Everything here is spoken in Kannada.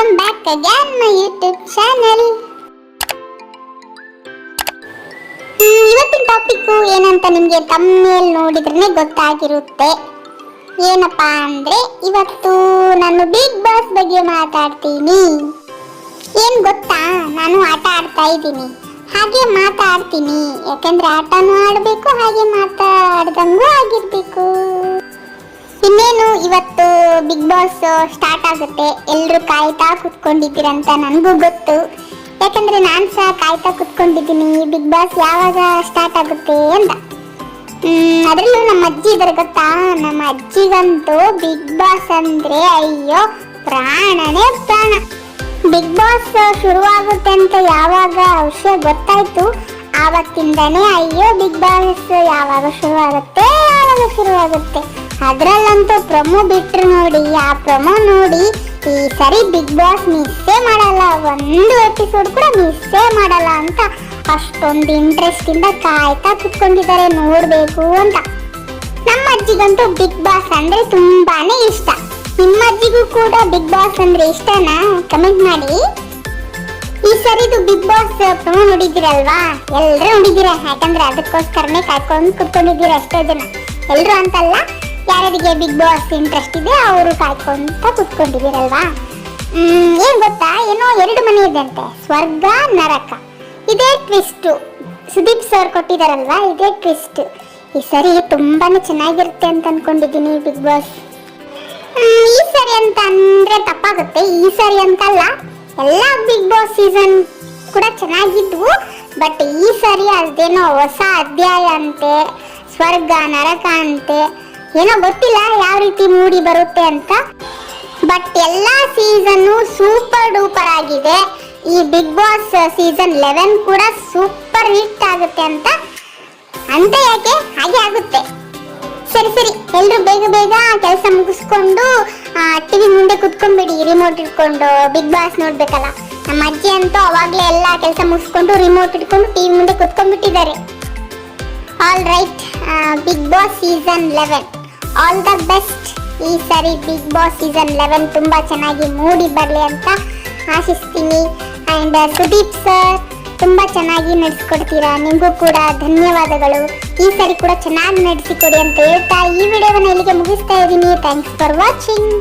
Welcome back again my YouTube channel. ಇವತ್ತಿನ ಟಾಪಿಕ್ ಏನಂತ ನಿಮಗೆ ತಮ್ಮನೇಲ್ ನೋಡಿದ್ರೆ ಗೊತ್ತಾಗಿರುತ್ತೆ. ಏನಪ್ಪಾ ಅಂದ್ರೆ ಇವತ್ತು ನಾನು ಬಿಗ್ ಬಾಸ್ ಬಗ್ಗೆ ಮಾತಾಡ್ತೀನಿ. ಏನ್ ಗೊತ್ತಾ, ನಾನು ಆಟ ಆಡ್ತಾ ಇದ್ದೀನಿ, ಹಾಗೆ ಮಾತಾಡ್ತೀನಿ. ಯಾಕಂದ್ರೆ ಆಟನೂ ಆಡಬೇಕು, ಹಾಗೆ ಮಾತಾಡ್ದಂಗೂ ಆಗಿರ್ಬೇಕು. ಇನ್ನೇನು ಇವತ್ತು ಬಿಗ್ ಬಾಸ್ ಸ್ಟಾರ್ಟ್ ಆಗುತ್ತೆ. ಎಲ್ಲರೂ ಕಾಯ್ತಾ ಕುತ್ಕೊಂಡಿದ್ದೀರಂತ ನನಗೂ ಗೊತ್ತು. ಯಾಕಂದ್ರೆ ನಾನು ಸಹ ಕಾಯ್ತಾ ಕುತ್ಕೊಂಡಿದ್ದೀನಿ ಬಿಗ್ ಬಾಸ್ ಯಾವಾಗ ಸ್ಟಾರ್ಟ್ ಆಗುತ್ತೆ ಅಂತ. ಅದರಲ್ಲೂ ನಮ್ಮ ಅಜ್ಜಿ ಇದ್ದಾರೆ ಗೊತ್ತಾ, ನಮ್ಮ ಅಜ್ಜಿಗಂತೂ ಬಿಗ್ ಬಾಸ್ ಅಂದ್ರೆ ಅಯ್ಯೋ ಪ್ರಾಣನೇ ಪ್ರಾಣ. ಬಿಗ್ ಬಾಸ್ ಶುರುವಾಗುತ್ತೆ ಅಂತ ಯಾವಾಗ ವಿಷಯ ಗೊತ್ತಾಯ್ತು ಆವತ್ತಿಂದನೇ ಅಯ್ಯೋ ಬಿಗ್ ಬಾಸ್ ಯಾವಾಗ ಶುರುವಾಗುತ್ತೆ. ಅದ್ರಲ್ಲಂತೂ ಪ್ರೊಮೋ ಬಿಟ್ರು ನೋಡಿ, ಆ ಪ್ರೊಮೋ ನೋಡಿ ಈ ಸರಿ ಬಿಗ್ ಬಾಸ್ ಮಿಸ್ಸೇ ಮಾಡಲ್ಲ, ಒಂದು ಎಪಿಸೋಡ್ ಕೂಡ ಮಿಸ್ಸೇ ಮಾಡಲ್ಲ ಅಂತ ಅಷ್ಟೊಂದು ಇಂಟ್ರೆಸ್ಟ್ ಇಂದ ಕಾಯ್ತಾ ಕುತ್ಕೊಂಡಿದ್ದಾರೆ ನೋಡ್ಬೇಕು ಅಂತ. ನಮ್ಮ ಅಜ್ಜಿಗಂತೂ ಬಿಗ್ ಬಾಸ್ ಅಂದ್ರೆ ತುಂಬಾನೇ ಇಷ್ಟ. ನಿಮ್ಮ ಅಜ್ಜಿಗೂ ಕೂಡ ಬಿಗ್ ಬಾಸ್ ಅಂದ್ರೆ ಇಷ್ಟನಾ? ಕಮೆಂಟ್ ಮಾಡಿ. ಈ ಸರಿದು ಬಿಗ್ ಬಾಸ್ ಪ್ರೊಮೋ ನೋಡಿದಿರಲ್ವಾ? ಎಲ್ಲರೂ ನೋಡಿದ್ದೀರಾ, ಯಾಕಂದ್ರೆ ಅದಕ್ಕೋಸ್ಕರನೇ ಕಾಯ್ಕೊಂಡು ಕುತ್ಕೊಂಡಿದ್ದೀರಾ ಅಷ್ಟೇ ಜನ. ಎಲ್ರು ಅಂತಲ್ಲ, ಯಾರಿಗೆ ಬಿಗ್ ಬಾಸ್ ಇಂಟ್ರೆಸ್ಟ್ ಇದೆ ಅವರು ಕಾಯ್ಕೊಂತ ಕುತ್ಕೊಂಡಿದ್ದೀರಲ್ವಾ. ಏನ್ ಗೊತ್ತಾ, ಏನೋ 2 ಮನೆ ಇದೆ ಅಂತೆ, ಸ್ವರ್ಗ ನರಕ. ಇದೇ ಟ್ವಿಸ್ಟ್ ಸುದೀಪ್ ಸರ್ ಕೊಟ್ಟಿದಾರಲ್ವಾ, ಇದೇ ಟ್ವಿಸ್ಟ್. ಈ ಸರಿ ತುಂಬಾನೇ ಚೆನ್ನಾಗಿರುತ್ತೆ ಅಂತ ಅನ್ಕೊಂಡಿದ್ದೀನಿ ಬಿಗ್ ಬಾಸ್. ಈ ಸರಿ ಅಂತ ಅಂದ್ರೆ ತಪ್ಪಾಗುತ್ತೆ, ಈ ಸರಿ ಅಂತಲ್ಲ, ಎಲ್ಲ ಬಿಗ್ ಬಾಸ್ ಸೀಸನ್ ಕೂಡ ಚೆನ್ನಾಗಿದ್ವು. ಬಟ್ ಈ ಸರಿ ಅದೇನೋ ಹೊಸ ಅಧ್ಯಾಯ ಅಂತೆ, ಸ್ವರ್ಗ ನರಕ ಅಂತೆ, ಏನೋ ಗೊತ್ತಿಲ್ಲ ಯಾವ ರೀತಿ ಮೂಡಿ ಬರುತ್ತೆ ಅಂತ. ಬಟ್ ಎಲ್ಲ ಸೀಸನ್ನು ಸೂಪರ್ ಡೂಪರ್ ಆಗಿದೆ. ಈ ಬಿಗ್ ಬಾಸ್ ಸೀಸನ್ 11 ಕೂಡ ಸೂಪರ್ ಹಿಟ್ ಆಗುತ್ತೆ ಅಂತ ಯಾಕೆ ಹಾಗೆ ಆಗುತ್ತೆ. ಸರಿ ಎಲ್ರು ಬೇಗ ಕೆಲಸ ಮುಗಿಸ್ಕೊಂಡು ಟಿವಿ ಮುಂದೆ ಕುತ್ಕೊಂಡ್ಬಿಡಿ, ರಿಮೋಟ್ ಇಟ್ಕೊಂಡು ಬಿಗ್ ಬಾಸ್ ನೋಡ್ಬೇಕಲ್ಲ. ನಮ್ಮ ಅಜ್ಜಿ ಅಂತೂ ಅವಾಗ್ಲೇ ಎಲ್ಲ ಕೆಲಸ ಮುಗಿಸ್ಕೊಂಡು ರಿಮೋಟ್ ಇಟ್ಕೊಂಡು ಟಿವಿ ಮುಂದೆ ಕುತ್ಕೊಂಡ್ಬಿಟ್ಟಿದ್ದಾರೆ. All right, Big Boss season 11 all the best. ಈ ಸರಿ ಬಿಗ್ ಬಾಸ್ ಸೀಸನ್ 11 ತುಂಬಾ ಚೆನ್ನಾಗಿ ಮೂಡಿ ಬರಲಿ ಅಂತ ಆಶಿಸ್ತೀನಿ. ಅಂಡ್ ಸುದೀಪ್ ಸರ್ ತುಂಬಾ ಚೆನ್ನಾಗಿ ನಡೆಸ್ಕೊಡ್ತೀರಾ, ನಿಮಗೂ ಕೂಡ ಧನ್ಯವಾದಗಳು. ಈ ಸರಿ ಕೂಡ ಚೆನ್ನಾಗಿ ನಡೆಸಿಕೊಡಿ ಅಂತ ಹೇಳ್ತಾ ಈ ವಿಡಿಯೋವನ್ನು ಇಲ್ಲಿಗೆ ಮುಗಿಸ್ತಾ ಇದ್ದೀನಿ. Thanks for watching.